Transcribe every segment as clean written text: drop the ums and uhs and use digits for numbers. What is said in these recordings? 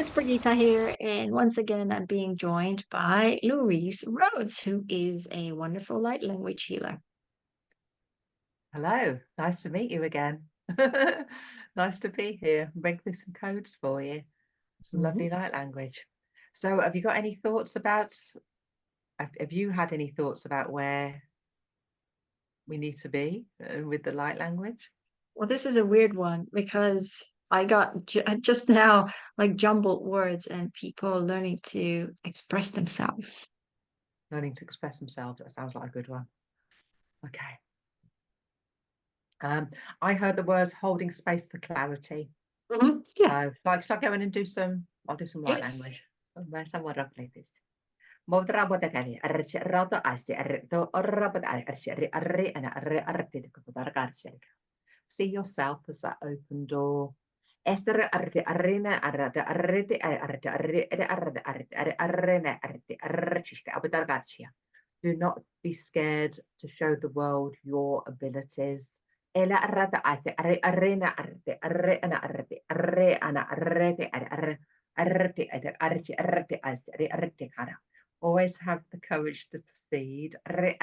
it's Brigitte here, and once again, I'm being joined by Louise Rhodes, who is a wonderful light language healer. Hello, nice to meet you again. Nice to be here. Bring through some codes for you, some Mhm. lovely light language. So, have you got any thoughts about? Have you had any thoughts about where we need to be with the light language? Well, this is a weird one because I got just now like jumbled words and people learning to express themselves. Learning to express themselves. That sounds like a good one. Okay. I heard the words holding space for clarity. Yeah. Should I go in and do some? I'll do some light Yes. language. Where's some word like this? Modrabodagani, arci rado asi, arito orabod arci arri and arti the. See yourself as that open door. Esther arti arena arata arrete arti arrete arti arena arti archishka abadargachia. Do not be scared to show the world your abilities. Ela arata ate arena arte arena arte arena arrete arrete arti arrete arti cara. Always have the courage to proceed and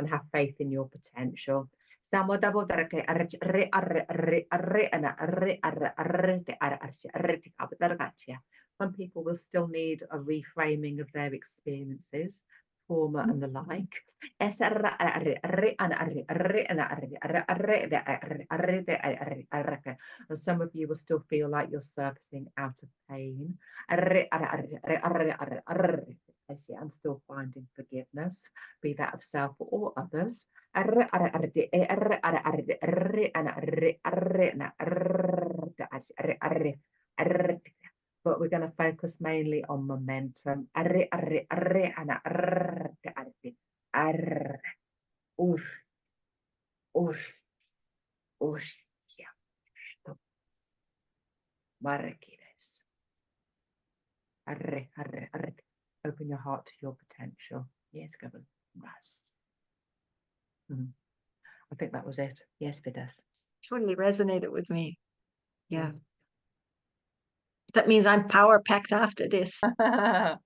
have faith in your potential. Some people will still need a reframing of their experiences, trauma and the like. And some of you will still feel like you're surfacing out of pain. And still finding forgiveness, be that of self or others. But we're going to focus mainly on momentum. Open your heart to your potential. Yes, Gavin. Ras. I think that was it. Yes, Vidas. Totally resonated with me. Yeah. Yes. That means I'm power packed after this. All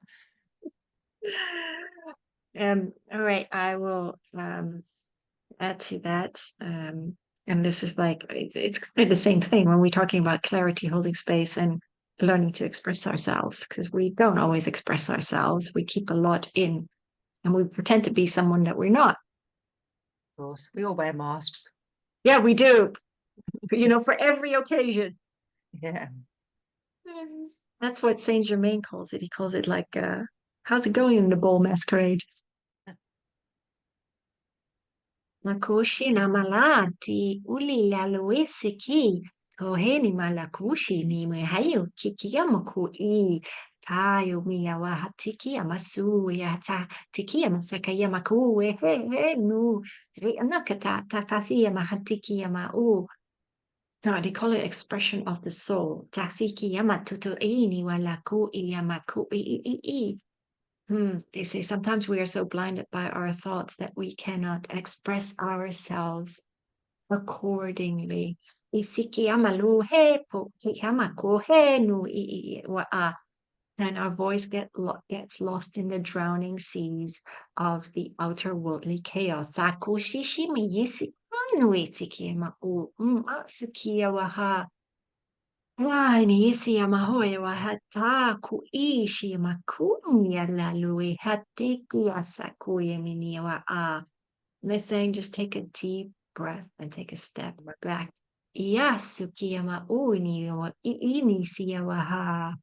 right, I will add to that. And this is like it's kind of the same thing when we're talking about clarity, holding space, and learning to express ourselves, because we don't always express ourselves. We keep a lot in and we pretend to be someone that we're not. Of course. We all wear masks. Yeah, we do, for every occasion. Yeah. That's what Saint Germain calls it. He calls it like, how's it going in the ball masquerade? Makoshi na malati uli la loese ki koheni malakushi ni me hayo kikiyamaku I tayo miyawa hatiki amasu ya ta tiki amasaka yamaku he nu re anakata tatasi yamahatiki yama u. No, they call it expression of the soul. Tasiki yamatuto ini walaku iyamaku I. They say sometimes we are so blinded by our thoughts that we cannot express ourselves accordingly. And our voice gets lost in the drowning seas of the outer worldly chaos. Ni mahoya wa hata kuishi makuni ya lalui hatiki asakuye mini wa a. And they're saying just take a deep breath and take a step back. Yasuki ya mauni wa iini siya wa ha.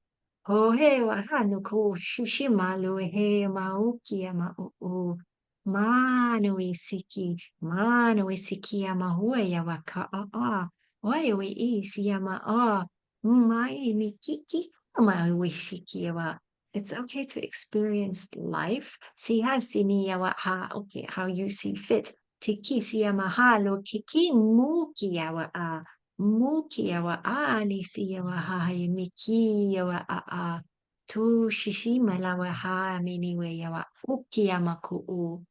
Hohe wa hanu ko shushima he mauki ya mau. Manu isiki ya mahua ya wa ka a. Oye we isi ya ma a. It's okay to experience life. Okay, how you see fit. Tiki siya mahalo kiki mukiyawa a. Mukiyawa a ni siya hai mikiyawa a. Tu shishima lawa ha miniwe yawa ukiyamaku u.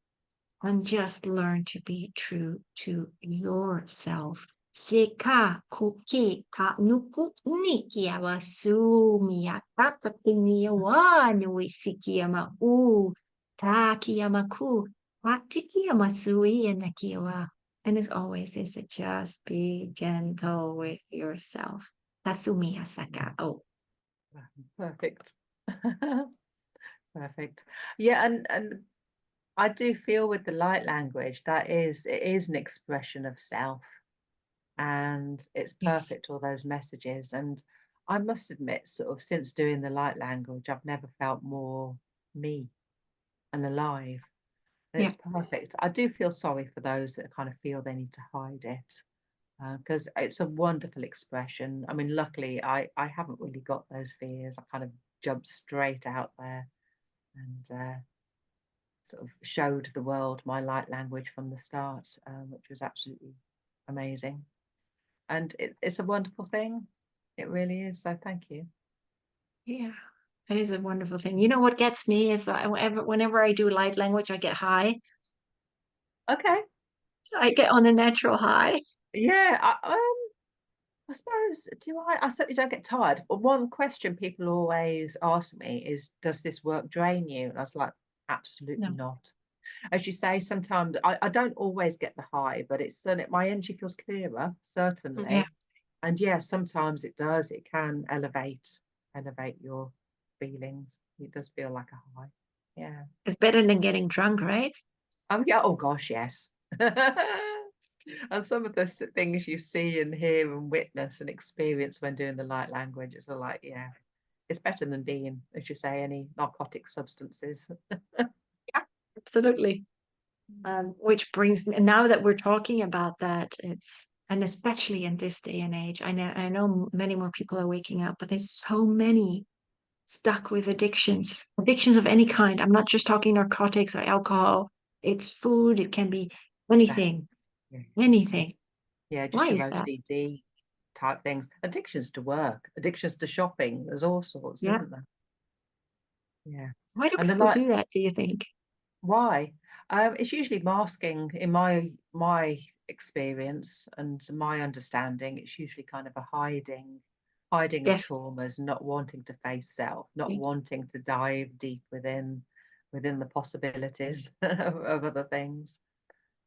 And just learn to be true to yourself. Seka kuki ka nuku nikia wa sumia tatakinia wa nuisikia ma u takia ma ku atikia ma sui and nakiwa. And as always, they said, just be gentle with yourself. Tasumi asaka. Oh, Perfect. Perfect. Yeah, and I do feel with the light language that it is an expression of self, and it's yes. perfect, all those messages. And I must admit, sort of since doing the light language, I've never felt more me and alive. And Yeah. it's perfect. I do feel sorry for those that kind of feel they need to hide it, because it's a wonderful expression. I mean, luckily, I haven't really got those fears. I kind of jumped straight out there and sort of showed the world my light language from the start, which was absolutely amazing. And it's a wonderful thing. It really is. So thank you. Yeah. It is a wonderful thing. You know what gets me is that whenever I do light language, I get high. Okay. I get on a natural high. Yeah. I suppose, do I? I certainly don't get tired. But one question people always ask me is, does this work drain you? And I was like, absolutely No. not. As you say, sometimes I don't always get the high, but it's certainly my energy feels clearer, Yeah. certainly. And yeah, sometimes it does. It can elevate your feelings. It does feel like a high. Yeah. It's better than getting drunk, right? Oh yeah. Oh gosh, yes. And some of the things you see and hear and witness and experience when doing the light languages are like, yeah, it's better than being, as you say, any narcotic substances. Yeah, absolutely. Which brings me, now that we're talking about that, and especially in this day and age, I know many more people are waking up, but there's so many stuck with addictions of any kind. I'm not just talking narcotics or alcohol. It's food. It can be Exactly. anything, Yeah. anything. Yeah, Why just your is that? OCD type things. Addictions to work, addictions to shopping. There's all sorts, Yeah. isn't there? Yeah. Why do And the people like, do that, do you think? why? It's usually masking in my experience and my understanding. It's usually kind of a hiding of Yes. traumas, not wanting to face self, not Yeah. wanting to dive deep within the possibilities of other things.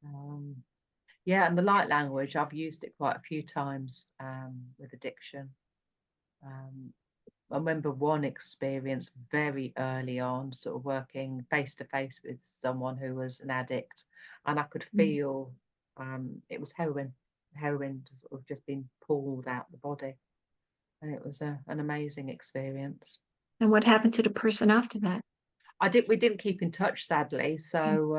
Um, yeah, and the light language, I've used it quite a few times with addiction. Um, I remember one experience very early on, sort of working face to face with someone who was an addict, and I could Mm. feel it was heroin sort of just being pulled out the body, and it was an amazing experience. And what happened to the person after that? We didn't keep in touch, sadly, Mm. so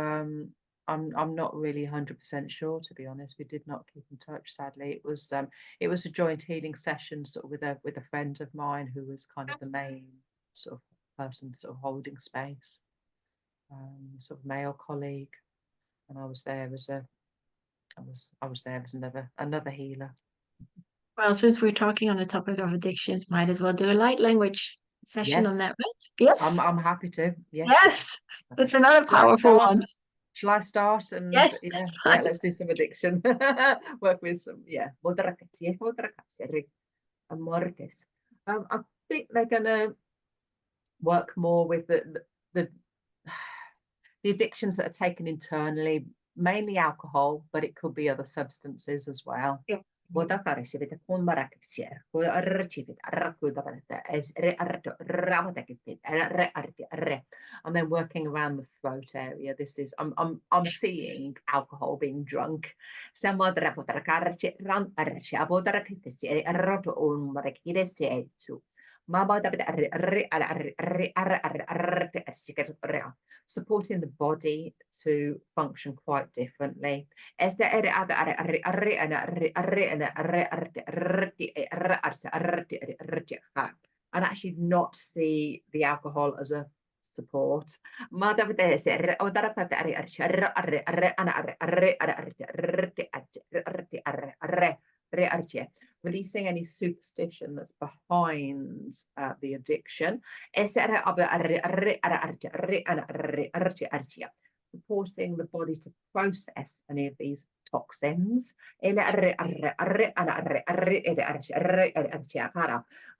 I'm not really 100% sure, to be honest. We did not keep in touch, sadly. It was a joint healing session, sort of with a friend of mine who was kind of the main sort of person, sort of holding space, sort of male colleague, and I was there as another healer. Well, since we're talking on the topic of addictions, might as well do a light language session on Yes, that, right? Yes. I'm happy to. Yes. Yes. That's another Shall I powerful start? one. Shall I start? And Yes, yeah, that's yeah, fine. let's do some addiction. Work with some, yeah. Moderakatie and Mortis. I think they're gonna work more with the the addictions that are taken internally, mainly alcohol, but it could be other substances as well. Yeah. Votakarisivat kun maraksia, kun archivit arkuutavat, and then working around the throat area. This is I'm seeing alcohol being drunk. Samadra votakarsi ran archia votarakitsi arroto un marakidesi. Supporting the body to function quite differently. And actually not see the alcohol as a support. Releasing any superstition that's behind the addiction. supporting the body to process any of these toxins. And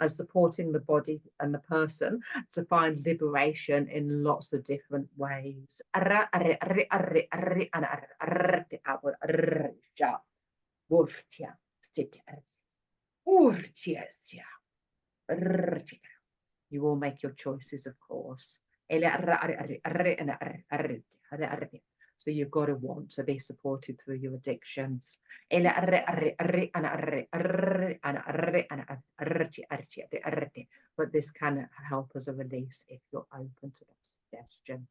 supporting the body and the person to find liberation in lots of different ways. You will make your choices, of course. So you've got to want to be supported through your addictions. But this can help as a release if you're open to that suggestion.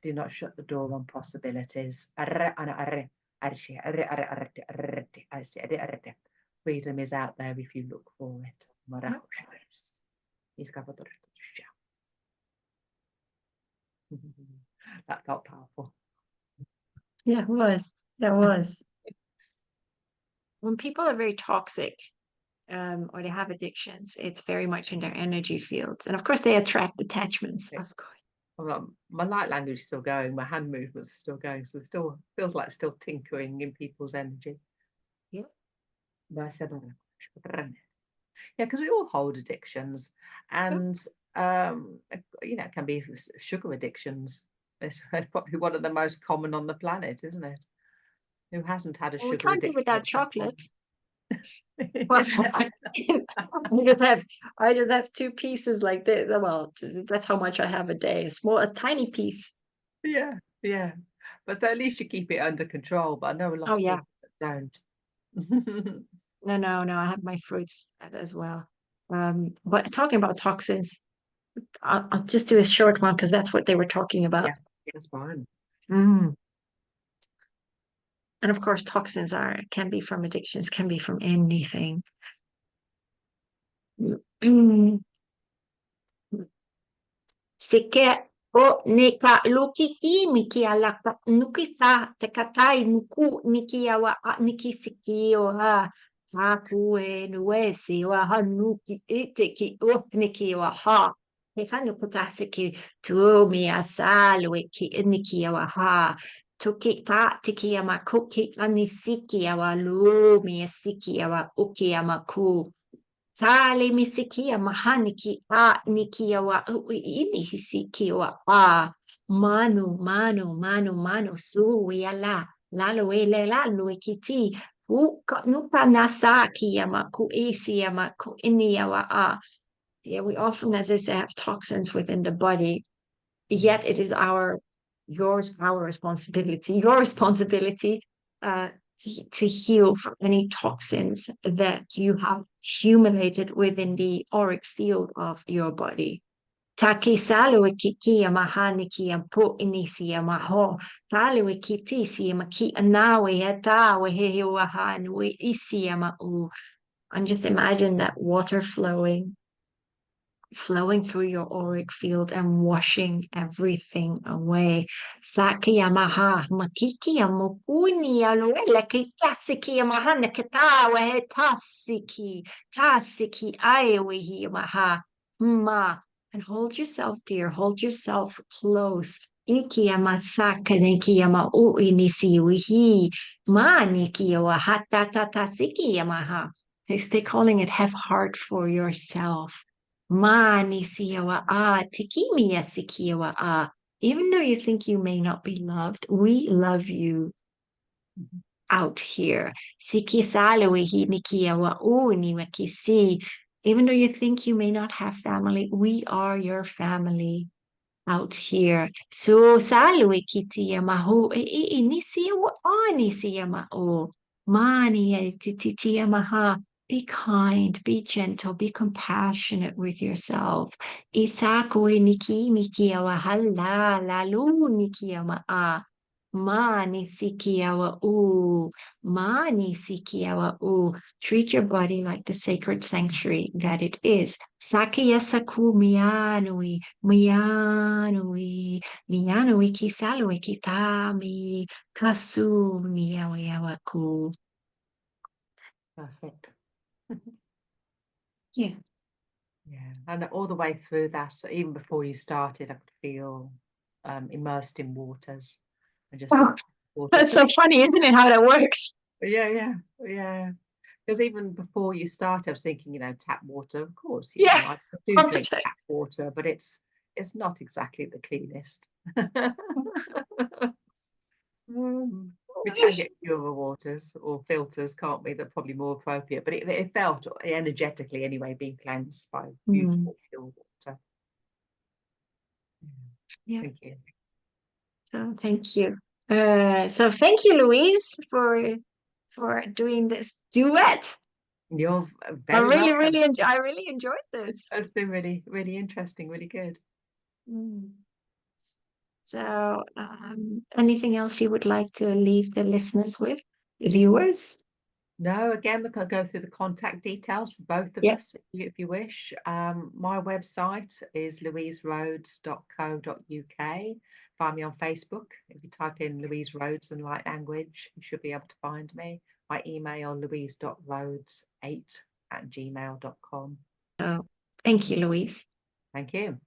Do not shut the door on possibilities. Freedom is out there if you look for it. That felt powerful. Yeah, it was. That was. When people are very toxic, or they have addictions, it's very much in their energy fields. And of course, they attract attachments, of course. Well, my light language is still going, my hand movements are still going, so it still feels like still tinkering in people's energy. Yeah. Yeah, because we all hold addictions, and it can be sugar addictions. It's probably one of the most common on the planet, isn't it? Who hasn't had a Well, we sugar can't do addiction without at some chocolate. point? Well, I just have two pieces like this. Well, that's how much I have a day. A tiny piece. Yeah. But so at least you keep it under control. But I know a lot Oh of yeah. people that don't. No. I have my fruits as well. But talking about toxins, I'll just do a short one because that's what they were talking about. Yeah, that's fine. Mm. And of course, toxins can be from addictions, can be from anything. Seke o ne ka lukiki miki ala ka nuki sa te katai nuku niki awa a niki siki o ha taku e nue si o ha nuki e te ki o niki o ha he whanu kutase ki tu mi a salu e ki niki o ha tuki ta tiki ama kuki ani siki awa lu mi a siki awa uki ama ku Tale misikia mahaniki a nikia wa ili hisiki wa a manu su yala lalo ele lalo kiti nuka nasaki yama ku isi yama ku ini wa a. Yeah, we often, as I say, have toxins within the body, yet it is our responsibility, your responsibility uh, to heal from any toxins that you have accumulated within the auric field of your body. Taki salwe kiki mahani ki ampo inisi maho talwe kiti si maki anawe atawe he wahan we isi ma u. And just imagine that water flowing through your auric field and washing everything away. Sakiyamaha, makikia mokuni aloela ke tasiki mahana katawa he tasiki aiwi maha ma. And hold yourself dear, hold yourself close. Ikiyama saka nikiyama uinisi wihi mani kiyawa hatata sikiyamaha. Stay calling it have heart for yourself. Mani siawa a tikimia sikiawa a. Even though you think you may not be loved, we love you out here. Sikisalewe hi nikiawa u ni wakisi. Even though you think you may not have family, we are your family out here. So salwe kitia maho e nisia wa nisia ma o mani e tititia maha. Be kind, be gentle, be compassionate with yourself. Isako e niki nikia wa hala lalu nikia ma a. Mani sikiawa u, mani sikiawa u. Treat your body like the sacred sanctuary that it is. Sakia saku mianui, mianui kisalui kitami, kasu miawiawaku. Perfect. Yeah. Yeah, and all the way through that, so even before you started, I could feel immersed in waters. I just Oh, waters. that's so funny, isn't it, how that works? Yeah. Because even before you start, I was thinking, tap water. Of course, I Yes, do drink 100%. tap water, but it's not exactly the cleanest. We can get pure waters or filters, can't we? They're probably more appropriate. But it felt energetically anyway being cleansed by Mm, beautiful pure water. yeah. Thank you. So thank you. So thank you, Louise, for doing this duet. You're very welcome. I really enjoyed this. That's been really, really interesting, really good. Mm. So, anything else you would like to leave the listeners with, the viewers? No, again, we can go through the contact details for both of Yeah. us if you wish. My website is louiserhodes.co.uk. Find me on Facebook. If you type in Louise Rhodes and Light Language, you should be able to find me. My email, louise.rhodes8@gmail.com. So, thank you, Louise. Thank you.